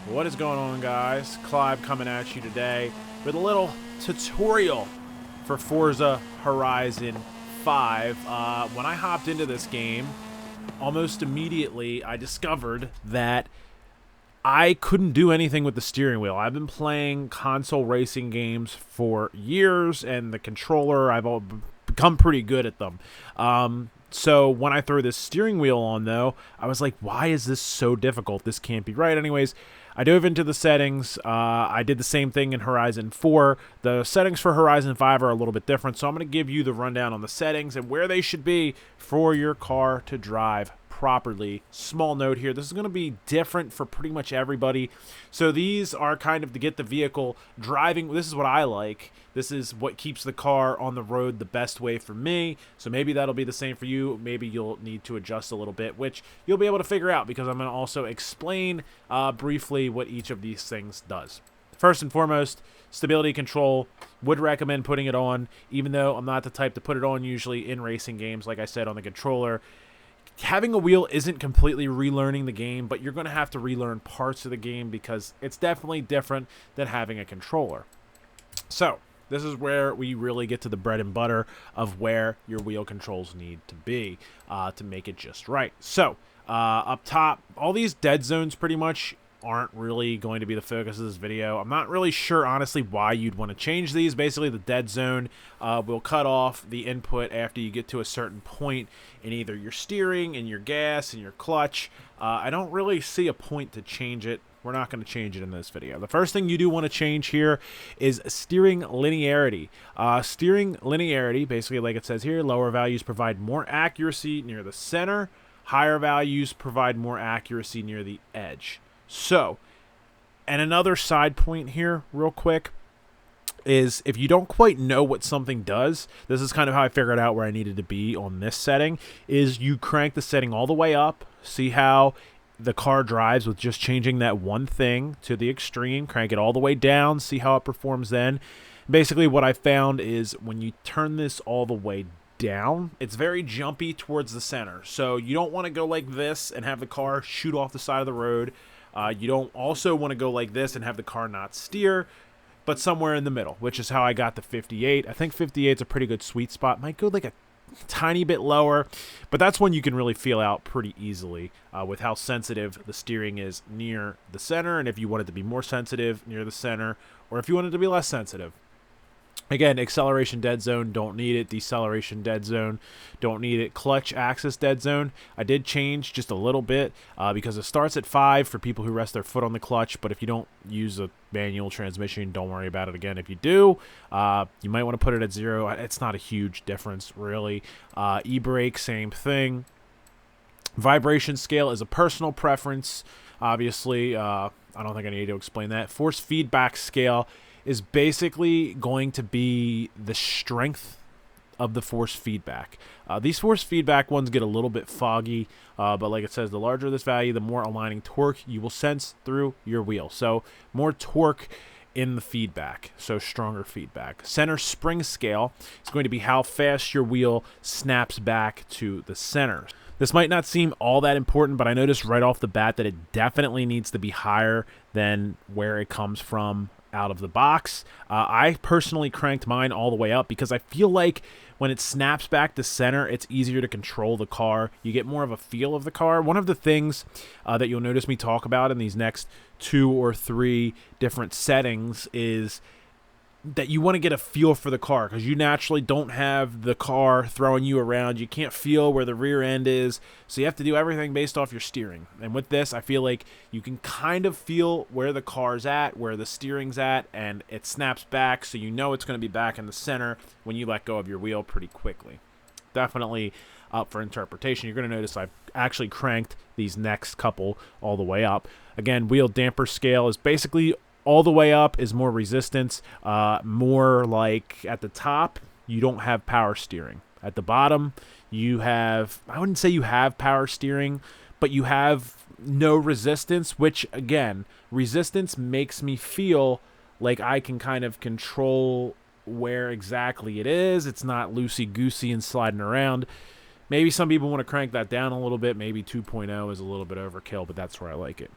What is going on, guys? Kleib coming at you today with a little tutorial for Forza Horizon 5. When I hopped into this game, almost immediately I discovered that I couldn't do anything with the steering wheel. I've been playing console racing games for years, and the controller, I've become pretty good at them. So when I threw this steering wheel on, though, I was like, why is this so difficult? This can't be right. Anyways, I dove into the settings. I did the same thing in Horizon 4. The settings for Horizon 5 are a little bit different, so I'm going to give you the rundown on the settings and where they should be for your car to drive properly. Small note here, this is going to be different for pretty much everybody. So these are kind of to get the vehicle driving. This is what I like. This is what keeps the car on the road the best way for me. So maybe that'll be the same for you. Maybe you'll need to adjust a little bit, which you'll be able to figure out because I'm going to also explain briefly what each of these things does. First and foremost, stability control. Would recommend putting it on, even though I'm not the type to put it on usually in racing games, like I said, on the controller. Having a wheel isn't completely relearning the game, but you're going to have to relearn parts of the game because it's definitely different than having a controller. So this is where we really get to the bread and butter of where your wheel controls need to be to make it just right. So up top, all these dead zones pretty much aren't really going to be the focus of this video. I'm not really sure, honestly, why you'd want to change these. Basically, the dead zone will cut off the input after you get to a certain point in either your steering, and your gas, and your clutch. I don't really see a point to change it. We're not going to change it in this video. The first thing you do want to change here is steering linearity. Steering linearity, basically like it says here, lower values provide more accuracy near the center. Higher values provide more accuracy near the edge. So, and another side point here, real quick, is if you don't quite know what something does, this is kind of how I figured out where I needed to be on this setting, is you crank the setting all the way up, see how the car drives with just changing that one thing to the extreme, crank it all the way down, see how it performs then. Basically what I found is when you turn this all the way down, it's very jumpy towards the center. So you don't want to go like this and have the car shoot off the side of the road. You don't also want to go like this and have the car not steer, but somewhere in the middle, which is how I got the 58. I think 58 is a pretty good sweet spot. Might go like a tiny bit lower, but that's one you can really feel out pretty easily with how sensitive the steering is near the center, and if you want it to be more sensitive near the center, or if you want it to be less sensitive. Again, acceleration dead zone, don't need it. Deceleration dead zone, don't need it. Clutch axis dead zone, I did change just a little bit because it starts at 5 for people who rest their foot on the clutch, but if you don't use a manual transmission, don't worry about it again. If you do, you might want to put it at 0. It's not a huge difference, really. E-brake, same thing. Vibration scale is a personal preference, obviously. I don't think I need to explain that. Force feedback scale is basically going to be the strength of the force feedback. These force feedback ones get a little bit foggy, but like it says, the larger this value, the more aligning torque you will sense through your wheel. So more torque in the feedback, so stronger feedback. Center spring scale is going to be how fast your wheel snaps back to the center. This might not seem all that important, but I noticed right off the bat that it definitely needs to be higher than where it comes from out of the box. I personally cranked mine all the way up because I feel like when it snaps back to center, it's easier to control the car. You get more of a feel of the car. One of the things that you'll notice me talk about in these next 2 or 3 different settings is that you want to get a feel for the car because you naturally don't have the car throwing you around. You can't feel where the rear end is, so you have to do everything based off your steering. And with this, I feel like you can kind of feel where the car's at, where the steering's at, and it snaps back, so you know it's going to be back in the center when you let go of your wheel pretty quickly. Definitely up for interpretation. You're going to notice I've actually cranked these next couple all the way up. Again, wheel damper scale is basically all the way up is more resistance, more like at the top, you don't have power steering. At the bottom, you have, I wouldn't say you have power steering, but you have no resistance, which again, resistance makes me feel like I can kind of control where exactly it is. It's not loosey-goosey and sliding around. Maybe some people want to crank that down a little bit. Maybe 2.0 is a little bit overkill, but that's where I like it.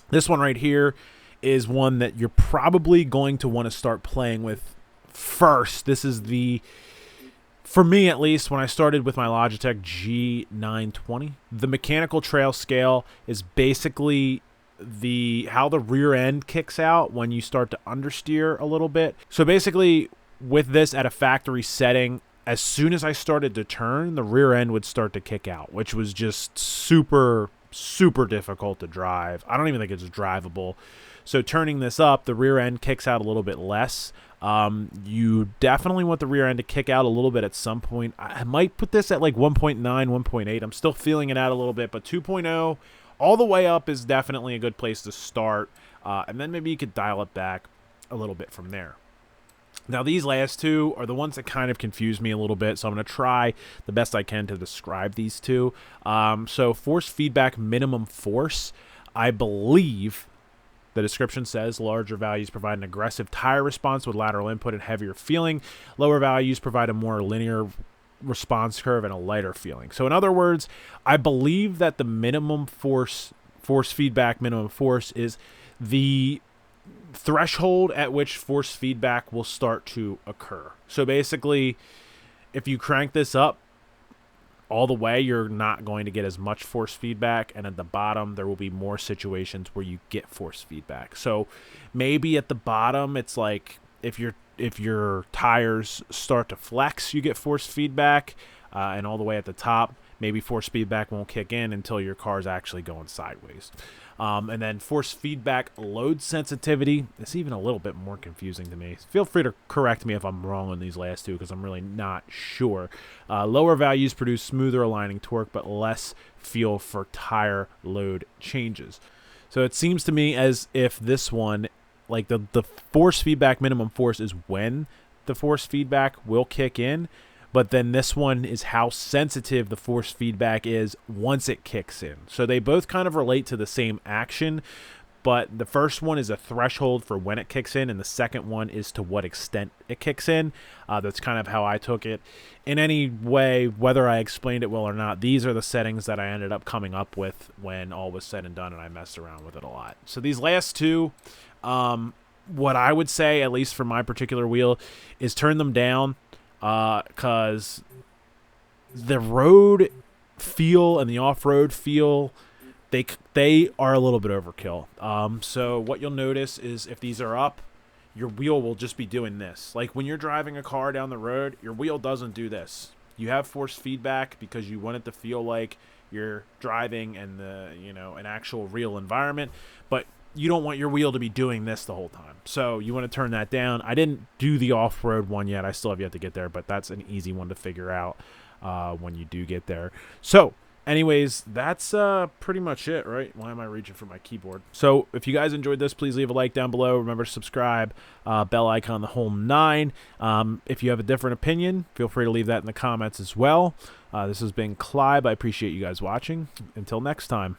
This one right here is one that you're probably going to want to start playing with first. This is for me at least, when I started with my Logitech G920, the mechanical trail scale is basically how the rear end kicks out when you start to understeer a little bit. So basically, with this at a factory setting, as soon as I started to turn, the rear end would start to kick out, which was just super difficult to drive. I don't even think it's drivable. So turning this up, the rear end kicks out a little bit less. You definitely want the rear end to kick out a little bit at some point. I might put this at like 1.9, 1.8. I'm still feeling it out a little bit, but 2.0 all the way up is definitely a good place to start. And then maybe you could dial it back a little bit from there. Now, these last two are the ones that kind of confuse me a little bit, so I'm going to try the best I can to describe these two. So force feedback minimum force, I believe the description says larger values provide an aggressive tire response with lateral input and heavier feeling. Lower values provide a more linear response curve and a lighter feeling. So in other words, I believe that the minimum force feedback minimum force is the threshold at which force feedback will start to occur. So basically, if you crank this up all the way, you're not going to get as much force feedback, and at the bottom there will be more situations where you get force feedback. So maybe at the bottom it's like if your tires start to flex, you get force feedback, and all the way at the top, maybe force feedback won't kick in until your car's actually going sideways. And then force feedback load sensitivity is even a little bit more confusing to me. Feel free to correct me if I'm wrong on these last two, because I'm really not sure. Lower values produce smoother aligning torque, but less feel for tire load changes. So it seems to me as if this one, like the force feedback minimum force is when the force feedback will kick in, but then this one is how sensitive the force feedback is once it kicks in. So they both kind of relate to the same action, but the first one is a threshold for when it kicks in, and the second one is to what extent it kicks in. That's kind of how I took it. In any way, whether I explained it well or not, these are the settings that I ended up coming up with when all was said and done, and I messed around with it a lot. So these last two, what I would say, at least for my particular wheel, is turn them down. Because the road feel and the off-road feel, they are a little bit overkill. So what you'll notice is if these are up, your wheel will just be doing this. Like when you're driving a car down the road, your wheel doesn't do this. You have force feedback because you want it to feel like you're driving in an actual real environment, but you don't want your wheel to be doing this the whole time. So you want to turn that down. I didn't do the off-road one yet. I still have yet to get there, but that's an easy one to figure out when you do get there. So anyways, that's pretty much it, right? Why am I reaching for my keyboard? So if you guys enjoyed this, please leave a like down below. Remember to subscribe, bell icon, the whole 9. If you have a different opinion, feel free to leave that in the comments as well. This has been Kleib. I appreciate you guys watching. Until next time.